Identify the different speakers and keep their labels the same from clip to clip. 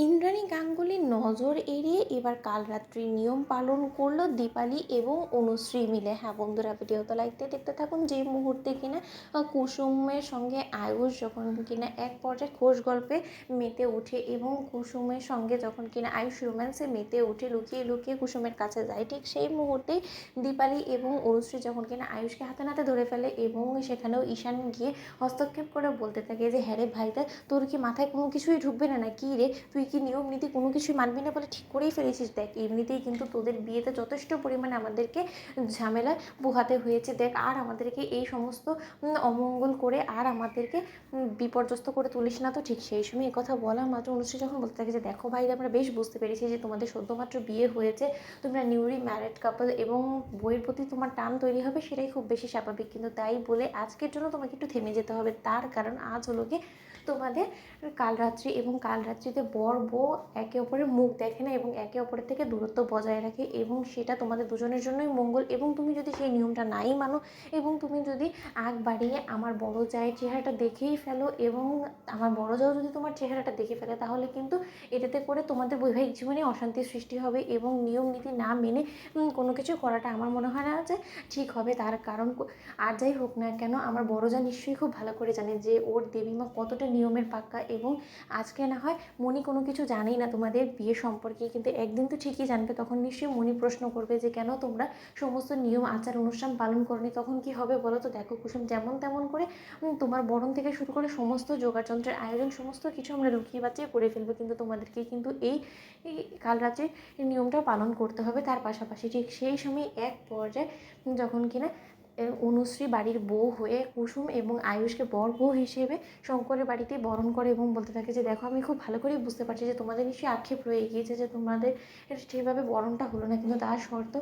Speaker 1: ইন্দ্রাণী গাঙ্গুলির নজর এড়িয়ে এবার কাল রাত্রির নিয়ম পালন করলো দীপালি এবং অনুশ্রী মিলে। হ্যাঁ বন্ধুরা, ভিডিওতে লাইক দিয়ে দেখতে থাকুন। যে মুহূর্তে কিনা কুসুমের সঙ্গে আয়ুষ যখন কিনা এক পর্যায়ে খোশ গল্পে মেতে ওঠে এবং কুসুমের সঙ্গে যখন কিনা আয়ুষ রোম্যান্সে মেতে ওঠে, লুকিয়ে লুকিয়ে কুসুমের কাছে যায়, ঠিক সেই মুহূর্তেই দীপালি এবং অনুশ্রী যখন কিনা আয়ুষকে হাতে নাতে ধরে ফেলে এবং সেখানেও ঈশান গিয়ে হস্তক্ষেপ করে বলতে থাকে যে হ্যাঁ রে ভাইটা, তোর কি মাথায় কোনো কিছুই ঢুকবে না, না কি রে, তুই কি নিয়ম নীতি কোনো কিছুই মানবি না বলে ঠিক করেই ফেলেছিস? দেখ, এমনিতেই কিন্তু তোদের বিয়েতে যথেষ্ট পরিমাণে আমাদেরকে ঝামেলা পোহাতে হয়েছে, দেখ আর আমাদেরকে এই সমস্ত অমঙ্গল করে আর আমাদেরকে বিপর্যস্ত করে তুলিস না তো। ঠিক সেই সময় কথা বলা মাত্র অনুশ্রী যখন বলতে থাকে যে দেখো ভাই, আমরা বেশ বুঝতে পেরেছি যে তোমাদের সদ্যমাত্র বিয়ে হয়েছে, তোমরা নিউলি ম্যারিড কাপল এবং বইয়ের প্রতি তোমার টান তৈরি হবে, সেটাই খুব বেশি স্বাভাবিক, কিন্তু তাই বলে আজকের জন্য তোমাকে একটু থেমে যেতে হবে। তার কারণ আজ হলো গিয়ে তোমাদের কাল রাত্রি, এবং কাল রাত্রিতে বর বউ একে অপরের মুখ দেখে না এবং একে অপরের থেকে দূরত্ব বজায় রাখে, এবং সেটা তোমাদের দুজনের জন্যই মঙ্গল। এবং তুমি যদি সেই নিয়মটা নাই মানো এবং তুমি যদি আগ বাড়িয়ে আমার বড় জায়ের চেহারাটা দেখেই ফেলো এবং আমার বড় জাও যদি তোমার চেহারাটা দেখে ফেলে, তাহলে কিন্তু এটাতে করে তোমাদের বৈবাহিক জীবনে অশান্তির সৃষ্টি হবে এবং নিয়ম নীতি না মেনে কোনো কিছু করাটা আমার মনে হয় না যে ঠিক হবে। তার কারণ আর যাই হোক না কেন, আমার বড় যা নিশ্চয়ই খুব ভালো করে জানে যে ওর দেবীমা কতটা নিয়মের পাক্কা, এবং আজকে না হয় মনি কোনো কিছু জানেই না তোমাদের বিয়ে সম্পর্কে, কিন্তু একদিন তো ঠিকই জানবে। তখন নিশ্চয়ই মনি প্রশ্ন করবে যে কেন তোমরা সমস্ত নিয়ম আচার অনুষ্ঠান পালন করনি। তখন কি হবে বলো তো? দেখো কুসুম, যেমন তেমন করে তোমার বরণ থেকে শুরু করে সমস্ত যোগাযন্ত্রের আয়োজন সমস্ত কিছু আমরা লুকিয়ে বাঁচিয়ে করে ফেলবো, কিন্তু তোমাদেরকে কিন্তু এই কাল রাত্রে নিয়মটা পালন করতে হবে। তার পাশাপাশি ঠিক সেই সময় এক পর্যায়ে যখন কিনা অনুশ্রী বাড়ির বউ হয়ে কুসুম এবং আয়ুষকে বর বউ হিসেবে শঙ্করের বাড়িতে বরণ করে এবং বলতে থাকে যে দেখো, আমি খুব ভালো করেই বুঝতে পারছি যে তোমাদের নিশ্চয়ই আক্ষেপ রয়ে গিয়েছে যে তোমাদের সেইভাবে বরণটা হলো না, কিন্তু তার শর্ত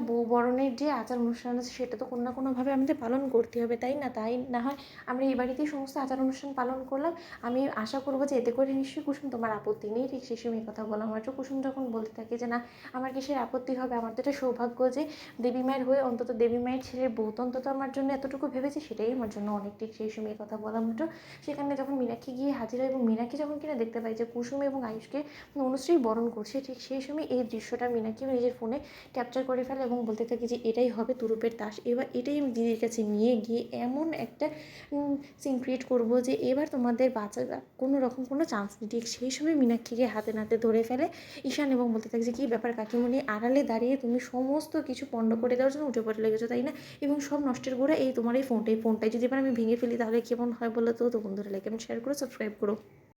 Speaker 1: বউ বরণের যে আচার অনুষ্ঠান আছে সেটা তো কোনো না কোনোভাবে আমাদের পালন করতে হবে, তাই না? তাই না হয় আমরা এই বাড়িতেই সমস্ত আচার অনুষ্ঠান পালন করলাম। আমি আশা করবো যে এতে করে নিশ্চয়ই কুসুম তোমার আপত্তি নেই। ঠিক সেই সময় কথা বলা মাত্র কুসুম যখন বলতে থাকে যে না, আমার কিসের আপত্তি হবে, আমার তো এটা সৌভাগ্য যে দেবী মায়ের হয়ে অন্তত দেবী মায়ের ছেলের বউ তো অন্তত আমার জন্য এতটুকু ভেবেছে, সেটাই আমার জন্য অনেক। ঠিক সেই সময় কথা বলা মাত্র সেখানে যখন মীনাক্ষী গিয়ে হাজির হয় এবং মীনাক্ষী যখন কিনা দেখতে পায় যে কুসুম এবং আয়ুষকে অনুশ্রী বরণ করছে, ঠিক সেই সময় এই দৃশ্যটা মীনাক্ষী নিজের ফোনে ক্যাপচার করে ফেলে এবং বলতে থাকে যে এটাই হবে তুরুপের তাস। এবার এটাই আমি দিদির কাছে নিয়ে গিয়ে এমন একটা সিন ক্রিয়েট করবো যে এবার তোমাদের বাঁচার কোনো রকম কোনো চান্স নেই। ঠিক সেই সময় মীনাক্ষীকে হাতে নাতে ধরে ফেলে ঈশান এবং বলতে থাকে যে কী ব্যাপার কাকিমণি, আড়ালে দাঁড়িয়ে তুমি সমস্ত কিছু পণ্ড করে দেওয়ার জন্য উঠে পড়ে লেগেছো, তাই না? এবং সব নষ্টের গোড়া এই তোমার এই ফোনটাই যদি এবার আমি ভেঙে ফেলি তাহলে কেমন হয় বলো তো? তো বন্ধুরা, লাইক এবং শেয়ার করো, সাবস্ক্রাইব করো।